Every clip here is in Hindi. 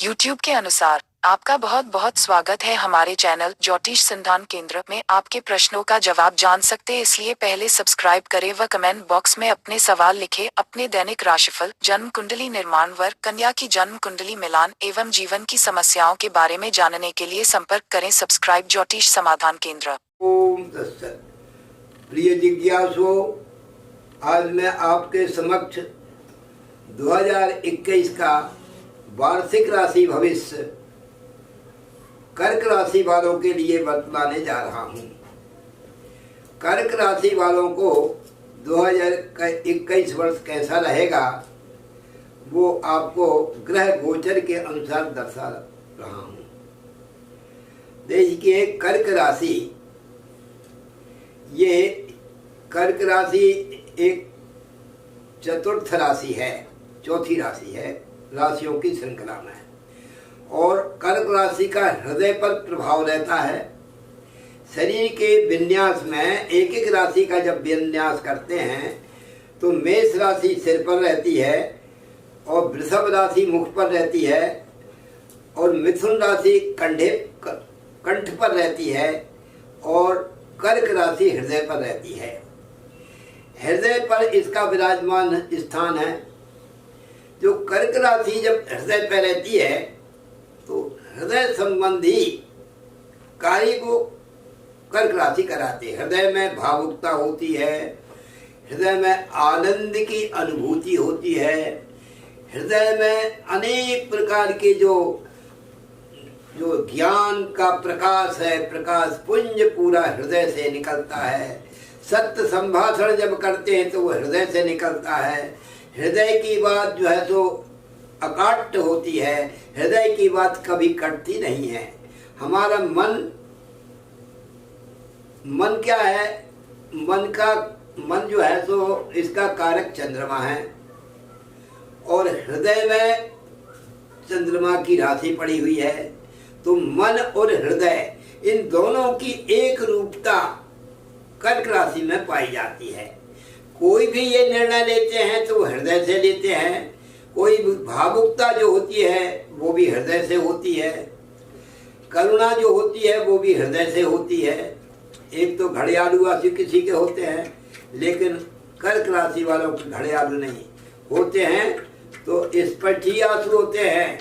यूट्यूब के अनुसार आपका बहुत बहुत स्वागत है हमारे चैनल ज्योतिष संधान केंद्र में। आपके प्रश्नों का जवाब जान सकते इसलिए पहले सब्सक्राइब करें व कमेंट बॉक्स में अपने सवाल लिखें। अपने दैनिक राशिफल, जन्म कुंडली निर्माण, वर कन्या की जन्म कुंडली मिलान एवं जीवन की समस्याओं के बारे में जानने के लिए संपर्क करें सब्सक्राइब ज्योतिष समाधान केंद्र। ओम तत्सत। प्रिय जिज्ञासुओं, आज मैं आपके समक्ष 2021 का वार्षिक राशि भविष्य कर्क राशि वालों के लिए बतलाने जा रहा हूँ। कर्क राशि वालों को 2021 वर्ष कैसा रहेगा वो आपको ग्रह गोचर के अनुसार दर्शा रहा हूँ। देखिए, कर्क राशि, ये कर्क राशि एक चतुर्थ राशि है, चौथी राशि है राशियों की श्रृंखला में। और कर्क राशि का हृदय पर प्रभाव रहता है। शरीर के विन्यास में एक एक राशि का जब विन्यास करते हैं तो मेष राशि सिर पर रहती है और वृषभ राशि मुख पर रहती है और मिथुन राशि कंठ पर रहती है और कर्क राशि हृदय पर रहती है। हृदय पर इसका विराजमान स्थान है। जो कर्क राशि जब हृदय पर रहती है तो हृदय संबंधी कार्य को कर्क राशि कराते हैं। हृदय में भावुकता होती है, हृदय में आनंद की अनुभूति होती है, हृदय में अनेक प्रकार के जो ज्ञान का प्रकाश है, प्रकाश पुंज पूरा हृदय से निकलता है। सत्य संभाषण जब करते हैं तो वो हृदय से निकलता है। हृदय की बात जो है तो अकाट्य होती है, हृदय की बात कभी कटती नहीं है। हमारा मन क्या है? मन जो है तो इसका कारक चंद्रमा है और हृदय में चंद्रमा की राशि पड़ी हुई है। तो मन और हृदय, इन दोनों की एक रूपता कर्क राशि में पाई जाती है। कोई भी ये निर्णय लेते हैं तो हृदय से लेते हैं। कोई भावुकता जो होती है वो भी हृदय से होती है। करुणा जो होती है वो भी हृदय से होती है। एक तो घड़ियालू राशि किसी के होते हैं, लेकिन कर्क राशि वालों के घड़ियालू नहीं होते हैं, तो स्फटियासु होते हैं।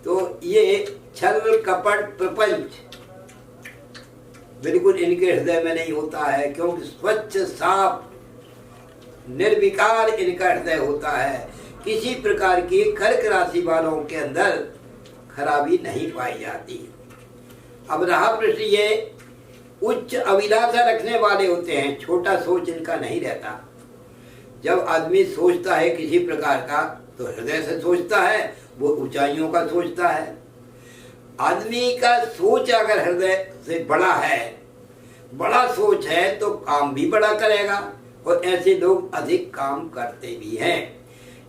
तो ये छल कपट प्रपंच बिल्कुल इनके हृदय में नहीं होता है, क्योंकि स्वच्छ साफ निर्विकार इनका हृदय होता है। किसी प्रकार की कर्क राशि वालों के अंदर खराबी नहीं पाई जाती। अब रहा प्रश्न, ये उच्च अभिलाषा रखने वाले होते हैं, छोटा सोच इनका नहीं रहता। जब आदमी सोचता है किसी प्रकार का तो हृदय से सोचता है, वो ऊंचाइयों का सोचता है। आदमी का सोच अगर हृदय से बड़ा है, बड़ा सोच है, तो काम भी बड़ा करेगा और ऐसे लोग अधिक काम करते भी हैं।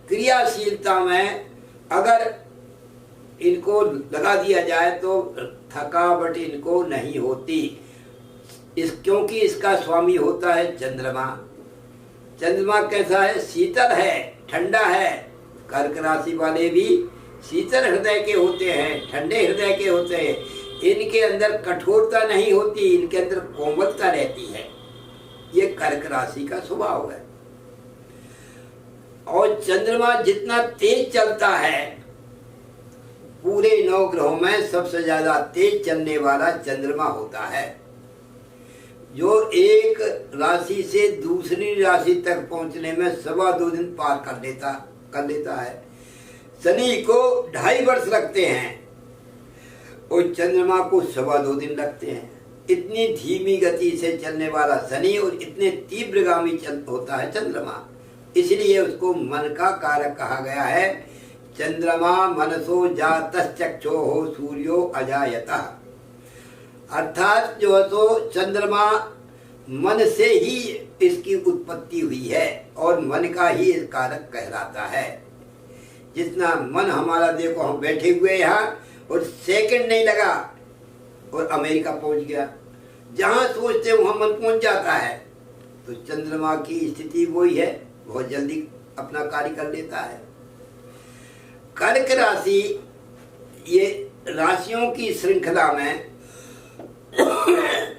क्रियाशीलता में अगर इनको लगा दिया जाए तो थकावट इनको नहीं होती, क्योंकि इसका स्वामी होता है चंद्रमा। चंद्रमा कैसा है? शीतल है, ठंडा है। कर्क राशि वाले भी शीतल हृदय के होते हैं, ठंडे हृदय के होते हैं। इनके अंदर कठोरता नहीं होती, इनके अंदर कोमलता रहती है। ये कर्क राशि का स्वभाव है। और चंद्रमा जितना तेज चलता है, पूरे 9 ग्रहों में सबसे ज्यादा तेज चलने वाला चंद्रमा होता है, जो एक राशि से दूसरी राशि तक पहुंचने में 2.25 दिन पार कर लेता है। शनि को 2.5 वर्ष लगते हैं और चंद्रमा को 2.25 दिन लगते हैं। इतनी धीमी गति से चलने वाला शनि और इतने तीव्रगामी होता है चंद्रमा, इसलिए उसको मन का कारक कहा गया है। चंद्रमा मनसो जातश्चक्षोः सूर्यो अजायतः, अर्थात जो है तो चंद्रमा मन से ही इसकी उत्पत्ति हुई है और मन का ही कारक कहलाता है। जितना मन हमारा, देखो हम बैठे हुए यहाँ और सेकंड नहीं लगा और अमेरिका पहुंच गया। जहां सोचते वहां मन पहुंच जाता है। तो चंद्रमा की स्थिति वही है, बहुत जल्दी अपना कार्य कर लेता है। कर्क राशि ये राशियों की श्रृंखला में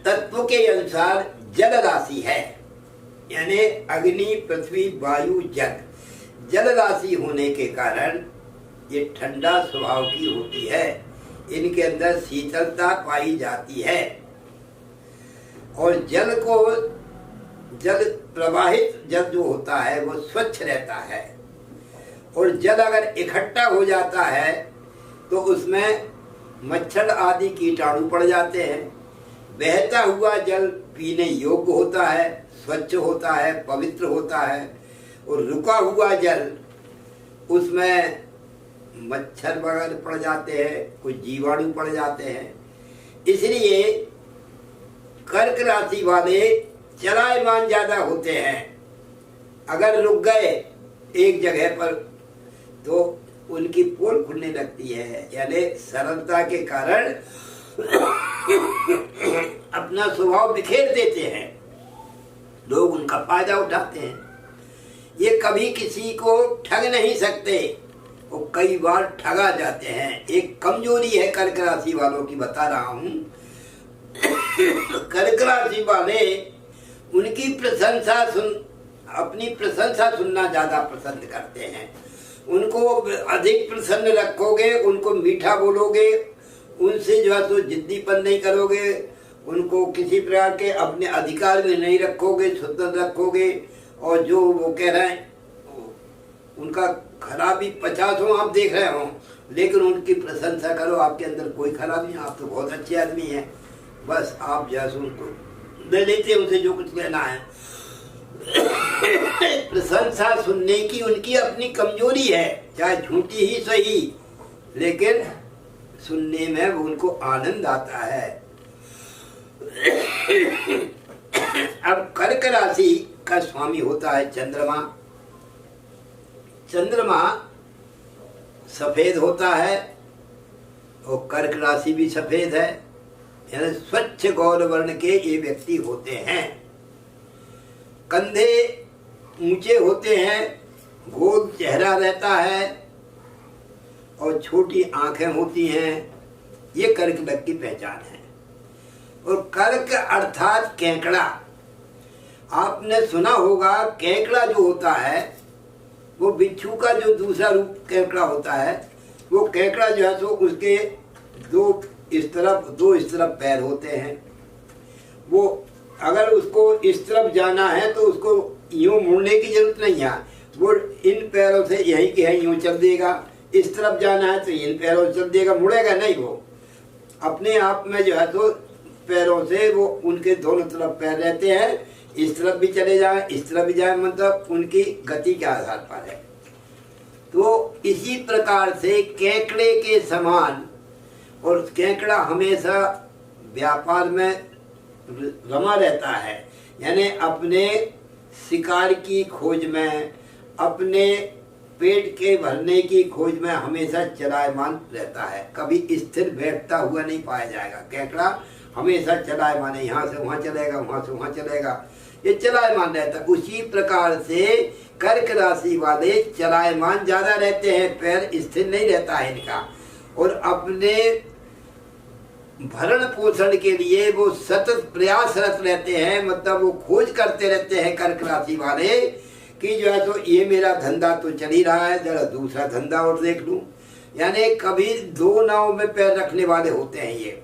तत्व के अनुसार जल राशि है, यानी अग्नि, पृथ्वी, वायु, जल। जल राशि होने के कारण ये ठंडा स्वभाव की होती है, इनके अंदर शीतलता पाई जाती है और जल प्रवाहित जल जो होता है वो स्वच्छ रहता है। और जल अगर इकट्ठा हो जाता है तो उसमें मच्छर आदि कीटाणु पड़ जाते हैं। बहता हुआ जल पीने योग्य होता है, स्वच्छ होता है, पवित्र होता है। और रुका हुआ जल, उसमें मच्छर वगैरह पड़ जाते हैं, कुछ जीवाणु पड़ जाते हैं। इसलिए कर्क राशि वाले चलायमान ज्यादा होते हैं। अगर रुक गए एक जगह पर तो उनकी पोल खुलने लगती है, यानी सरलता के कारण अपना स्वभाव बिखेर देते हैं, लोग उनका फायदा उठाते हैं। ये कभी किसी को ठग नहीं सकते, वो कई बार ठगा जाते हैं। एक कमजोरी है कर्क राशि वालों की, बता रहा हूं। कर्क राशि वाले उनकी अपनी प्रशंसा सुनना ज्यादा पसंद करते हैं। उनको अधिक प्रसन्न रखोगे, उनको मीठा बोलोगे, उनसे जो है तो जिद्दीपन नहीं करोगे, उनको किसी प्रकार के अपने अधिकार में नहीं रखोगे, स्वतंत्र रखोगे। और जो वो कह रहे हैं उनका खराबी 50 हो आप देख रहे हो, लेकिन उनकी प्रशंसा करो, आपके अंदर कोई खराबी नहीं, आप तो बहुत अच्छे आदमी हैं। बस आप जैसे उनको ले लेते, उनसे जो कुछ लेना है। प्रशंसा सुनने की उनकी अपनी कमजोरी है, चाहे झूठी ही सही, लेकिन सुनने में वो उनको आनंद आता है। अब कर्क राशि का स्वामी होता है चंद्रमा। चंद्रमा सफेद होता है और कर्क राशि भी सफेद है, यानी स्वच्छ गौर वर्ण के ये व्यक्ति होते हैं। कंधे ऊंचे होते हैं, गोल चेहरा रहता है और छोटी आंखें होती हैं। ये कर्क लग की पहचान है। और कर्क अर्थात केकड़ा, आपने सुना होगा केकड़ा जो होता है वो बिच्छू का जो दूसरा रूप केकड़ा होता है, वो केकड़ा जो है तो उसके दो इस तरफ पैर होते हैं। वो अगर उसको इस तरफ जाना है तो उसको यूं मुड़ने की जरूरत नहीं है, वो इन पैरों से यहीं के यूं चल देगा। इस तरफ जाना है तो इन पैरों से चल देगा, मुड़ेगा नहीं। वो अपने आप में जो है तो पैरों से वो उनके दोनों तरफ पैर रहते हैं, इस तरफ भी चले जाए, इस तरफ भी जाए, मतलब उनकी गति के आधार पर है। तो इसी प्रकार से केकड़े के समान, और केकड़ा हमेशा व्यापार में रमा रहता है, यानी अपने शिकार की खोज में, अपने पेट के भरने की खोज में हमेशा चलायमान रहता है। कभी स्थिर बैठता हुआ नहीं पाया जाएगा। केकड़ा हमेशा चलायमान है, यहाँ से वहाँ चलेगा, वहाँ से वहाँ चलेगा, ये चलायमान रहता है। उसी प्रकार से कर्क राशि वाले चलायमान ज्यादा रहते हैं, पैर स्थिर नहीं रहता है इनका। और अपने भरण पोषण के लिए वो सतत प्रयासरत रहते हैं, मतलब वो खोज करते रहते हैं कर्क राशि वाले कि जो है तो ये मेरा धंधा तो चल ही रहा है, जरा दूसरा धंधा और देख लूं। यानी कभी दो नाव में पैर रखने वाले होते हैं। ये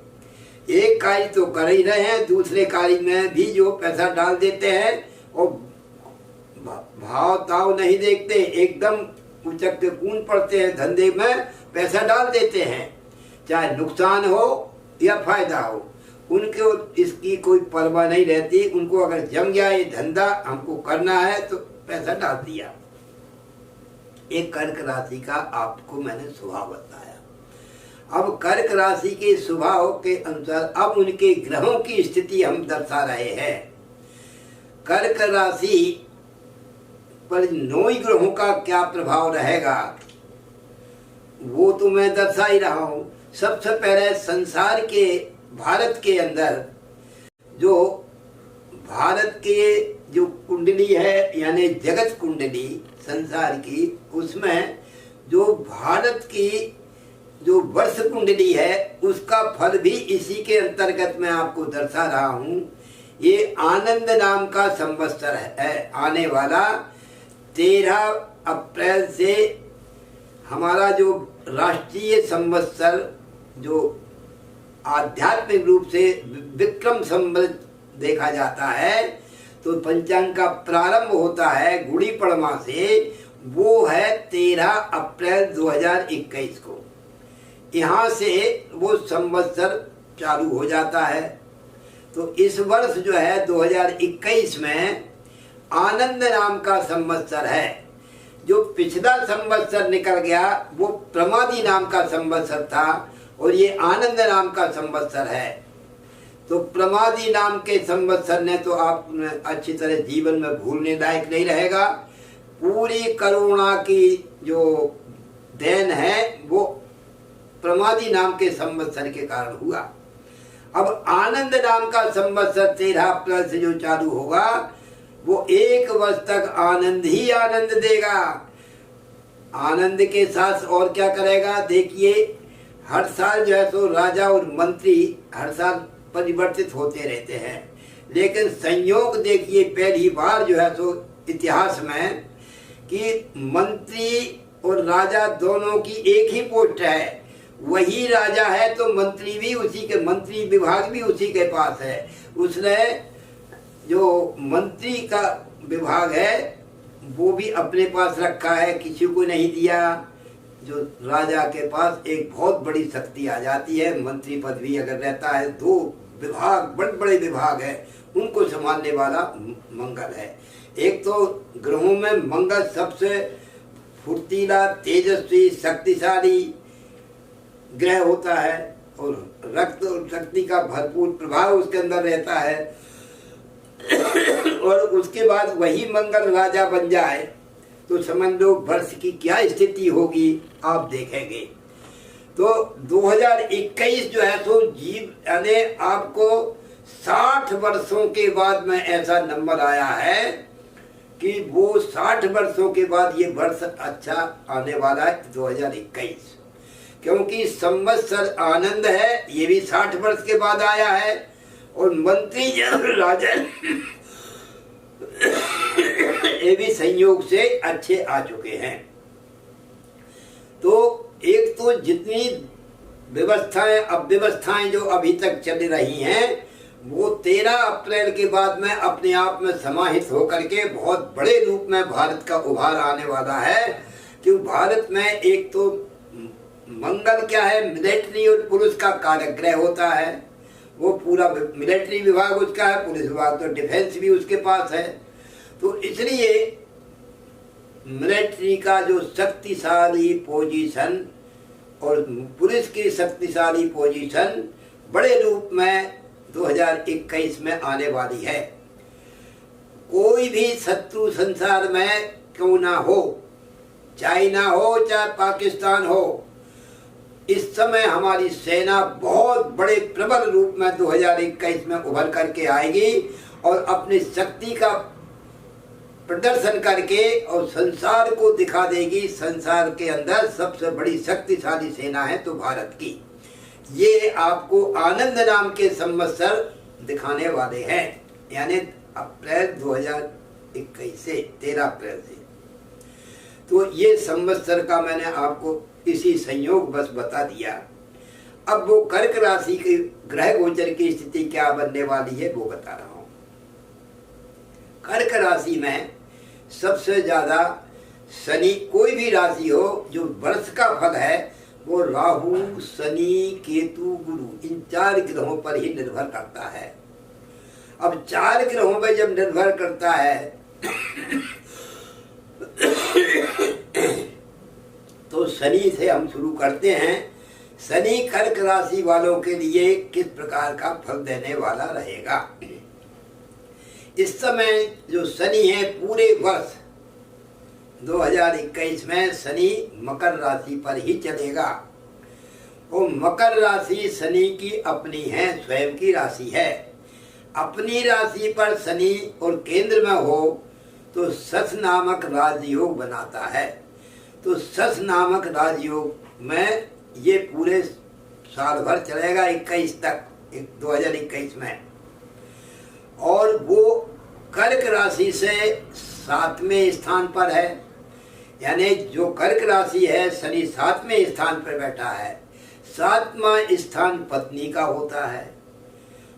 एक कार्य तो कर ही रहे हैं, दूसरे कार्य में भी जो पैसा डाल देते हैं और भाव ताव नहीं देखते, एकदम उचक के कूद पड़ते हैं, धंधे में पैसा डाल देते हैं, चाहे नुकसान हो या फायदा हो, उनको इसकी कोई परवाह नहीं रहती। उनको अगर जम गया ये धंधा, हमको करना है, तो पैसा डाल दिया। एक कर्क राशि का आपको मैंने स्वभाव बताया। अब कर्क राशि के स्वभाव के अनुसार अब उनके ग्रहों की स्थिति हम दर्शा रहे हैं। कर्क राशि पर 9 ग्रहों का क्या प्रभाव रहेगा वो तो मैं दर्शा ही रहा हूं। सबसे पहले संसार के, भारत के अंदर जो भारत के जो कुंडली है, यानी जगत कुंडली संसार की, उसमें जो भारत की जो वर्ष कुंडली है उसका फल भी इसी के अंतर्गत मैं आपको दर्शा रहा हूँ। ये आनंद नाम का संवत्सर है, आने वाला 13 अप्रैल से हमारा जो राष्ट्रीय संवत्सर जो आध्यात्मिक रूप से विक्रम संवत देखा जाता है, तो पंचांग का प्रारंभ होता है गुड़ी पड़वा से, वो है 13 अप्रैल 2021 को। यहाँ से वो संवत्सर चालू हो जाता है। तो इस वर्ष जो है 2021 में आनंद नाम का संवत्सर है। जो पिछला संवत्सर निकल गया वो प्रमादी नाम का संवत्सर था और ये आनंद नाम का संवत्सर है। तो प्रमादी नाम के संवत्सर ने तो आप अच्छी तरह जीवन में भूलने लायक नहीं रहेगा। पूरी करुणा की जो देन है वो प्रमादी नाम के संवत्सर के कारण हुआ। अब आनंद नाम का संवत्सर 13 अप्रैल से जो चालू होगा वो 1 वर्ष तक आनंद ही आनंद देगा। आनंद के साथ और क्या करेगा? देखिए, हर साल जो है सो राजा और मंत्री हर साल परिवर्तित होते रहते हैं, लेकिन संयोग देखिए पहली बार जो है सो इतिहास में कि मंत्री और राजा दोनों की एक ही पोस्ट है। वही राजा है तो मंत्री भी उसी के, मंत्री विभाग भी उसी के पास है। उसने जो मंत्री का विभाग है वो भी अपने पास रखा है, किसी को नहीं दिया। जो राजा के पास एक बहुत बड़ी शक्ति आ जाती है, मंत्री पदवी अगर रहता है, 2 विभाग बड़े बड़े विभाग है, उनको संभालने वाला मंगल है। एक तो ग्रहों में मंगल सबसे फुर्तीला, तेजस्वी, शक्तिशाली ग्रह होता है और रक्त और शक्ति का भरपूर प्रभाव उसके अंदर रहता है। और उसके बाद वही मंगल राजा बन जाए तो समझ लो वर्ष की क्या स्थिति होगी आप देखेंगे। तो 2021 जो है तो जीव यानी आपको 60 वर्षों के बाद में ऐसा नंबर आया है कि वो 60 वर्षों के बाद ये वर्ष अच्छा आने वाला है 2021, क्योंकि संवत्सर आनंद है, ये भी 60 वर्ष के बाद आया है और मंत्री राजा ये भी संयोग से अच्छे आ चुके हैं। तो एक तो जितनी व्यवस्थाएं अव्यवस्थाएं जो अभी तक चल रही हैं वो 13 अप्रैल के बाद में अपने आप में समाहित होकर के बहुत बड़े रूप में भारत का उभार आने वाला है। क्योंकि भारत में एक तो मंगल क्या है, मिलिट्री और पुलिस का कार्यग्रह होता है, वो पूरा मिलिट्री विभाग उसका है, पुलिस विभाग तो डिफेंस भी उसके पास है। तो इसलिए मिलिट्री का जो शक्तिशाली पोजीशन और पुलिस की शक्तिशाली पोजीशन बड़े रूप में 2021 में आने वाली है। कोई भी शत्रु संसार में क्यों ना हो, चाइना हो चाहे पाकिस्तान हो, इस समय हमारी सेना बहुत बड़े प्रबल रूप में 2021 में उभर करके आएगी और अपनी शक्ति का प्रदर्शन करके और संसार को दिखा देगी संसार के अंदर सबसे बड़ी शक्तिशाली सेना है तो भारत की। ये आपको आनंद नाम के संवत्सर दिखाने वाले हैं, यानी अप्रैल 2021 से 13 अप्रैल से। तो ये संवत्सर का मैंने आपको इसी संयोग बस बता दिया। अब वो कर्क राशि के ग्रह गोचर की स्थिति क्या बनने वाली है वो बता रहा हूं। कर्क राशि में सबसे ज्यादा शनि, कोई भी राशि हो जो वर्ष का फल है वो राहु, शनि, केतु, गुरु इन 4 ग्रहों पर ही निर्भर करता है। अब 4 ग्रहों पर जब निर्भर करता है तो शनि से हम शुरू करते हैं। शनि कर्क राशि वालों के लिए किस प्रकार का फल देने वाला रहेगा। इस समय जो शनि है पूरे वर्ष 2021 में शनि मकर राशि पर ही चलेगा। और मकर राशि शनि की अपनी है, स्वयं की राशि है। अपनी राशि पर शनि और केंद्र में हो तो सस नामक राजयोग बनाता है। तो सस नामक राजयोग में ये पूरे साल भर चलेगा 21 तक, 2021 में। और वो कर्क राशि से 7वें स्थान पर है, यानी जो कर्क राशि है शनि 7वें स्थान पर बैठा है। 7वां स्थान पत्नी का होता है,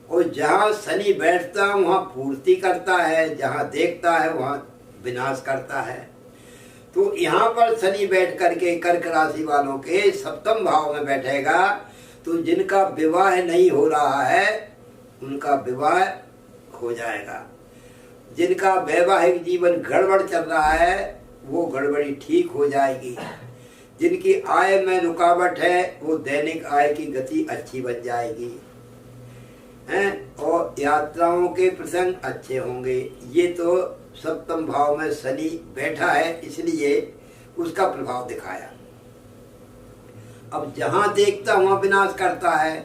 और जहाँ शनि बैठता है वहाँ पूर्ति करता है, जहाँ देखता है वहाँ विनाश करता है। तो यहाँ पर शनि बैठ करके कर्क राशि वालों के सप्तम भाव में बैठेगा, तो जिनका विवाह नहीं हो रहा है उनका विवाह हो जाएगा। जिनका वैवाहिक जीवन गड़बड़ चल रहा है वो गड़बड़ी ठीक हो जाएगी। जिनकी आय में रुकावट है वो दैनिक आय की गति अच्छी बन जाएगी हैं, और यात्राओं के प्रसंग अच्छे होंगे। ये तो सप्तम भाव में शनि बैठा है इसलिए उसका प्रभाव दिखाया। अब जहाँ देखता वहाँ विनाश करता है।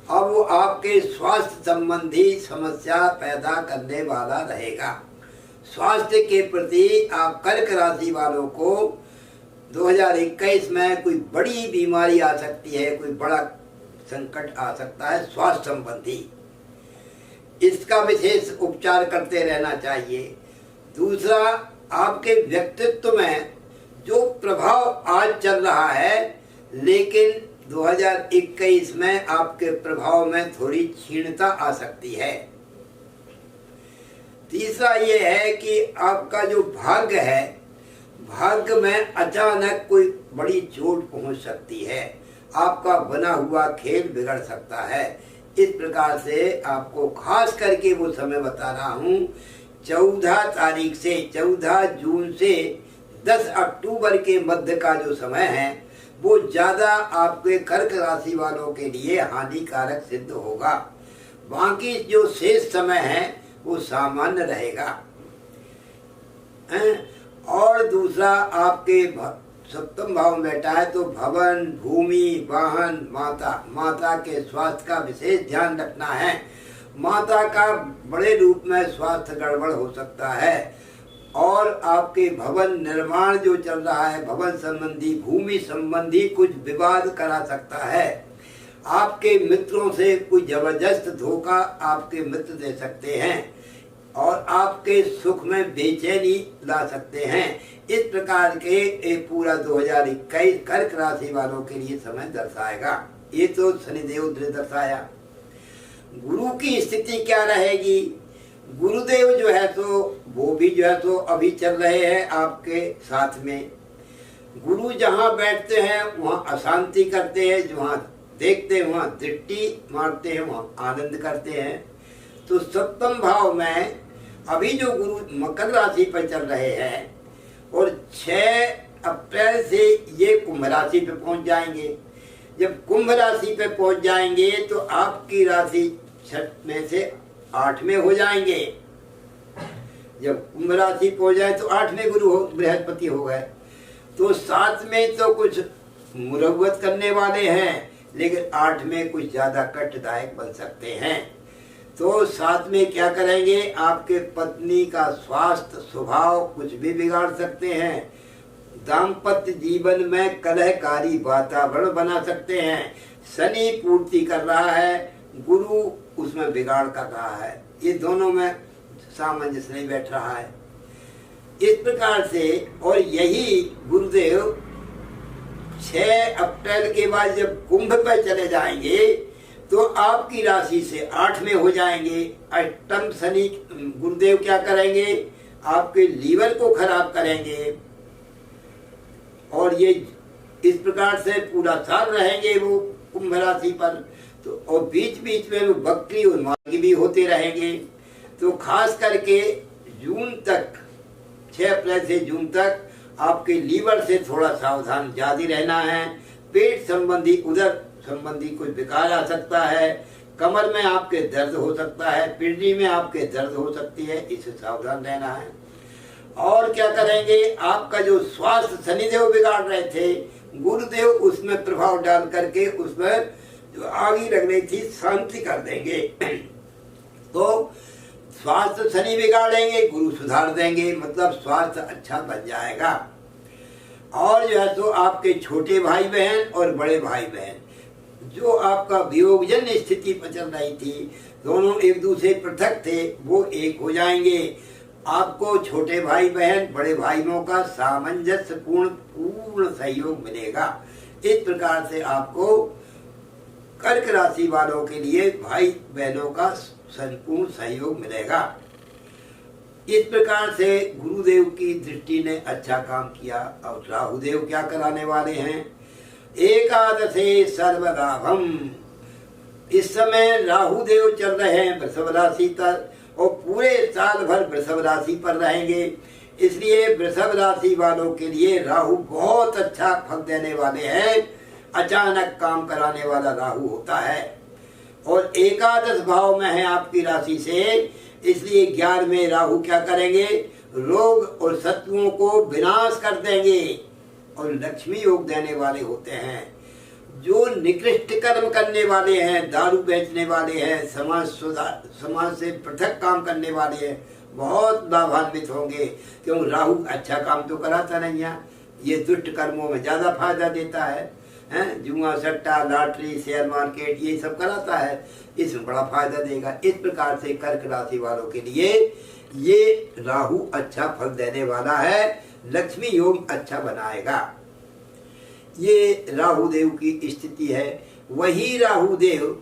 अब वो आपके स्वास्थ्य संबंधी समस्या पैदा करने वाला रहेगा। स्वास्थ्य के प्रति आप कर्क राशि वालों को 2021 में कोई बड़ी बीमारी आ सकती है, कोई बड़ा संकट आ सकता है स्वास्थ्य संबंधी। इसका विशेष उपचार करते रहना चाहिए। दूसरा, आपके व्यक्तित्व में जो प्रभाव आज चल रहा है, लेकिन 2021 में आपके प्रभाव में थोड़ी क्षीणता आ सकती है। तीसरा ये है कि आपका जो भाग्य है, भाग्य में अचानक कोई बड़ी चोट पहुंच सकती है, आपका बना हुआ खेल बिगड़ सकता है। इस प्रकार से आपको खास करके वो समय बता रहा हूँ, 14 तारीख से 14 जून से 10 अक्टूबर के मध्य का जो समय है वो ज़्यादा आपके कर्क राशि वालों के लिए हानिकारक सिद्ध होगा। बाकी जो शेष समय है वो सामान्य रहेगा। और दूसरा, आपके सप्तम भाव में बैठा है तो भवन, भूमि, वाहन, माता के स्वास्थ्य का विशेष ध्यान रखना है। माता का बड़े रूप में स्वास्थ्य गड़बड़ हो सकता है। और आपके भवन निर्माण जो चल रहा है, भवन संबंधी, भूमि संबंधी कुछ विवाद करा सकता है। आपके मित्रों से कोई जबरदस्त धोखा आपके मित्र दे सकते हैं और आपके सुख में बेचैनी ला सकते हैं। इस प्रकार के एक पूरा 2021 कर्क राशि वालों के लिए समय दर्शाएगा। ये तो शनिदेव ने दर्शाया। गुरु की स्थिति क्या रहेगी? गुरुदेव जो है तो वो भी जो है तो अभी चल रहे हैं आपके साथ में। गुरु जहाँ बैठते हैं वहाँ अशांति करते हैं, जहाँ देखते हैं वहाँ दृष्टि मारते हैं, वहाँ आनंद करते हैं। तो सप्तम भाव में अभी जो गुरु मकर राशि पर चल रहे हैं और 6 अप्रैल से ये कुंभ राशि पे पहुंच जाएंगे। जब कुंभ राशि पे पहुंच जाएंगे तो आपकी राशि 6 में से 8 में हो जाएंगे। जब कुंभ राशि पहुंच जाए तो 8 में गुरु बृहस्पति हो गए, तो 7 में तो कुछ मुरव्वत करने वाले हैं, लेकिन 8 में कुछ ज्यादा कष्टदायक बन सकते हैं। तो 7 में क्या करेंगे? आपके पत्नी का स्वास्थ्य, स्वभाव कुछ भी बिगाड़ सकते हैं। दाम्पत्य जीवन में कलहकारी वातावरण बना सकते हैं। शनि पूर्ति कर रहा है, गुरु उसमें बिगाड़ कर रहा है। ये दोनों में सामंजस्य नहीं बैठ रहा है। इस प्रकार से, और यही गुरुदेव 6 अप्रैल के बाद जब कुंभ पर चले जाएंगे तो आपकी राशि से 8 में हो जाएंगे। अष्टम शनि गुरुदेव क्या करेंगे? आपके लीवर को खराब करेंगे और ये इस प्रकार से पूरा साल रहेंगे वो कुंभ राशि पर। तो और बीच बीच में वो बकरी और मार्गी भी होते रहेंगे। तो खास करके जून तक, 6 अप्रैल से जून तक आपके लीवर से थोड़ा सावधान ज्यादा रहना है। पेट संबंधी, उदर संबंधी कोई विकार आ सकता है। कमर में आपके दर्द हो सकता है, पिंडली में आपके दर्द हो सकती है, इससे सावधान रहना है। और क्या करेंगे? आपका जो स्वास्थ्य शनिदेव बिगाड़ रहे थे, गुरुदेव उसमें प्रभाव डाल करके उसमें जो आगी लग रही थी शांति कर देंगे। तो स्वास्थ्य शनि बिगाड़ेंगे, गुरु सुधार देंगे, मतलब स्वास्थ्य अच्छा बन जाएगा। और जो है तो आपके छोटे भाई बहन और बड़े भाई बहन जो आपका वियोगजन्य स्थिति पर चल रही थी, दोनों एक दूसरे पृथक थे, वो एक हो जाएंगे। आपको छोटे भाई बहन बड़े भाइयों का सामंजस्य पूर्ण सहयोग मिलेगा। इस प्रकार से आपको कर्क राशि वालों के लिए भाई बहनों का संपूर्ण सहयोग मिलेगा। इस प्रकार से गुरुदेव की दृष्टि ने अच्छा काम किया। और राहुदेव क्या कराने वाले हैं? एकादशे सर्वलाभम। इस समय राहुदेव चल रहे हैं वृषभ राशि पर और पूरे साल भर वृषभ राशि पर रहेंगे। इसलिए वृषभ राशि वालों के लिए राहु बहुत अच्छा फल देने वाले हैं। अचानक काम कराने वाला राहु होता है और एकादश भाव में है आपकी राशि से, इसलिए 11वें राहु क्या करेंगे? रोग और शत्रुओं को विनाश कर देंगे और लक्ष्मी योग देने वाले होते हैं। जो निकृष्ट कर्म करने वाले हैं, दारू बेचने वाले हैं, समाज से पृथक काम करने वाले हैं, बहुत लाभान्वित होंगे। क्यों? राहु अच्छा काम तो कराता नहीं है, ये दुष्ट कर्मों में ज्यादा फायदा देता है। जुआ सट्टा लॉटरी शेयर मार्केट ये सब कराता है, इसमें बड़ा फायदा देगा। इस प्रकार से कर्क राशि वालों के लिए ये राहु अच्छा फल देने वाला है, लक्ष्मी योग अच्छा बनाएगा। ये राहुदेव की स्थिति है। वही राहुदेव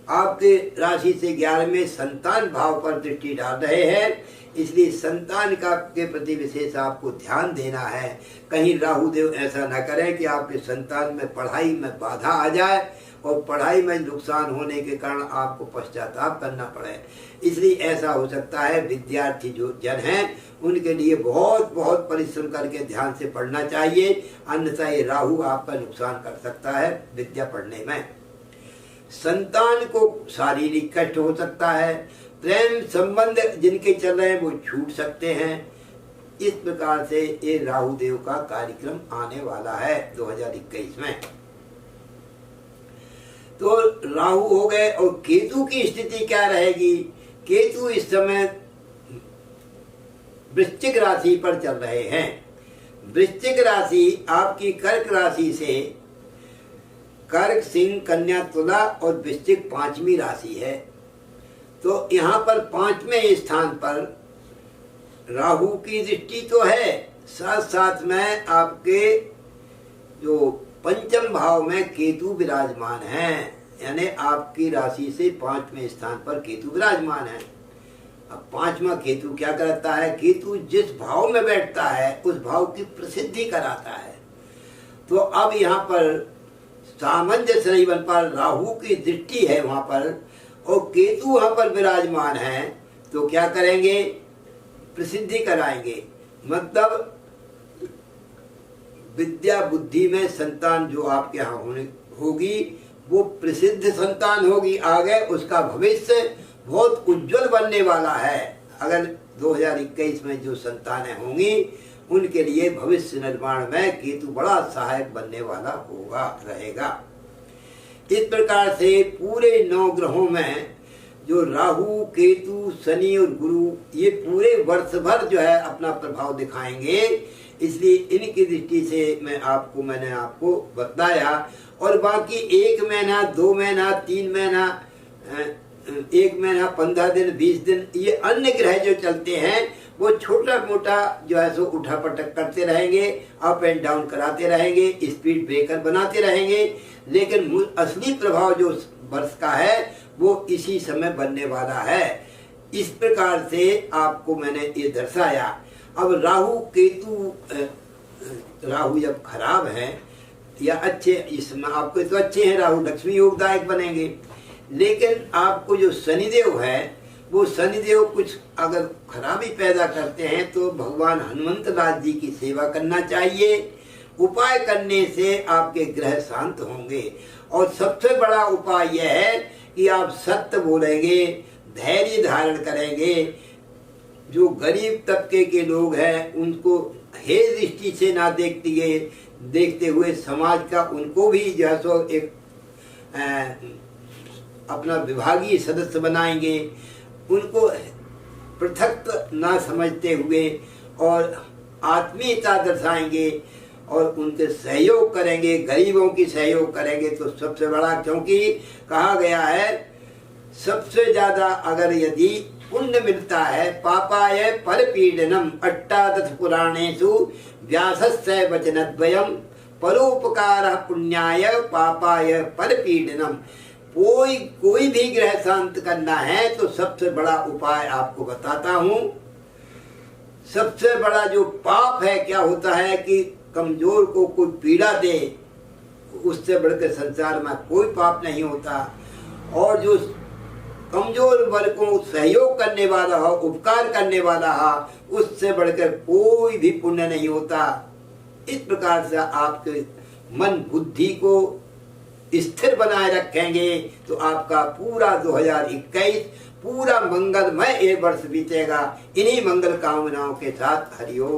आपके राशि से 11वें संतान भाव पर दृष्टि डाल रहे हैं, इसलिए संतान का के प्रति विशेष आपको ध्यान देना है। कहीं राहुदेव ऐसा न करें कि आपके संतान में पढ़ाई में बाधा आ जाए और पढ़ाई में नुकसान होने के कारण आपको पश्चाताप करना पड़े। इसलिए ऐसा हो सकता है विद्यार्थी जो जन हैं उनके लिए बहुत बहुत परिश्रम करके ध्यान से पढ़ना चाहिए, अन्यथा ये राहु आपका नुकसान कर सकता है विद्या पढ़ने में। संतान को शारीरिक कष्ट हो सकता है, प्रेम संबंध जिनके चल रहे हैं वो छूट सकते हैं। इस प्रकार से ये राहुदेव का कार्यक्रम आने वाला है 2021 में। तो राहु हो गए और केतु की स्थिति क्या रहेगी? केतु इस समय वृश्चिक राशि पर चल रहे हैं। वृश्चिक राशि आपकी कर्क राशि से, कर्क सिंह कन्या तुला और वृश्चिक 5वीं राशि है। तो यहाँ पर 5वें स्थान पर राहु की दृष्टि तो है, साथ साथ में आपके जो पंचम भाव में केतु विराजमान है, यानी आपकी राशि से 5वें स्थान पर केतु विराजमान है। अब 5वां केतु क्या करता है? केतु जिस भाव में बैठता है उस भाव की प्रसिद्धि कराता है। तो अब यहाँ पर सामंजस्य नहीं बन पा, राहु की दृष्टि है वहां पर और केतु वहां पर विराजमान है, तो क्या करेंगे? प्रसिद्धि कराएंगे। मतलब विद्या बुद्धि में संतान जो आपके यहाँ होगी वो प्रसिद्ध संतान होगी। आगे उसका भविष्य बहुत उज्जवल बनने वाला है। अगर 2021 में जो संतानें होंगी उनके लिए भविष्य निर्माण में केतु बड़ा सहायक बनने वाला होगा रहेगा। इस प्रकार से पूरे 9 ग्रहों में जो राहु केतु शनि और गुरु ये पूरे वर्ष भर जो है अपना प्रभाव दिखाएंगे। इसलिए इनकी दृष्टि से मैंने आपको बताया। और बाकी 1 महीना 2 महीना 3 महीना 1 महीना 15 दिन 20 दिन ये अन्य ग्रह जो चलते हैं वो छोटा मोटा जो है सो उठा पटक करते रहेंगे, अप एंड डाउन कराते रहेंगे, स्पीड ब्रेकर बनाते रहेंगे। लेकिन असली प्रभाव जो वर्ष का है वो इसी समय बनने वाला है। इस प्रकार से आपको मैंने ये दर्शाया। अब राहु केतु राहु जब खराब है या अच्छे, इसमें आपको तो अच्छे हैं, राहु लक्ष्मी योगदायक बनेंगे। लेकिन आपको जो शनिदेव है वो शनिदेव कुछ अगर खराबी पैदा करते हैं तो भगवान हनुमंत लाल जी की सेवा करना चाहिए। उपाय करने से आपके ग्रह शांत होंगे। और सबसे बड़ा उपाय यह है कि आप सत्य बोलेंगे, धैर्य धारण करेंगे। जो गरीब तबके के लोग हैं उनको हे दृष्टि से ना देखते हुए समाज का उनको भी जो है सो एक अपना विभागीय सदस्य बनाएंगे। उनको पृथक ना समझते हुए और आत्मीयता दर्शाएंगे और उनके सहयोग करेंगे, गरीबों की सहयोग करेंगे तो सबसे बड़ा, क्योंकि कहा गया है सबसे ज्यादा अगर यदि पुण्य मिलता है, पापाय परपीडनम अष्टादश पुराणेषु व्यासस्य वचनद्वयम् परोपकारः पुण्याय पापाय परपीडनम। कोई भी ग्रह शांत करना है तो सबसे बड़ा उपाय आपको बताता हूँ। सबसे बड़ा जो पाप है क्या होता है कि कमजोर को कोई पीड़ा दे, उससे बढ़कर संसार में कोई पाप नहीं होता। और जो कमजोर वर्ग को सहयोग करने वाला हो, उपकार करने वाला हो, उससे बढ़कर कोई भी पुण्य नहीं होता। इस प्रकार से आपके मन बुद्धि को स्थिर बनाए रखेंगे तो आपका पूरा 2021 पूरा मंगलमय एक वर्ष बीतेगा। इन्हीं मंगल कामनाओं के साथ हरिओम।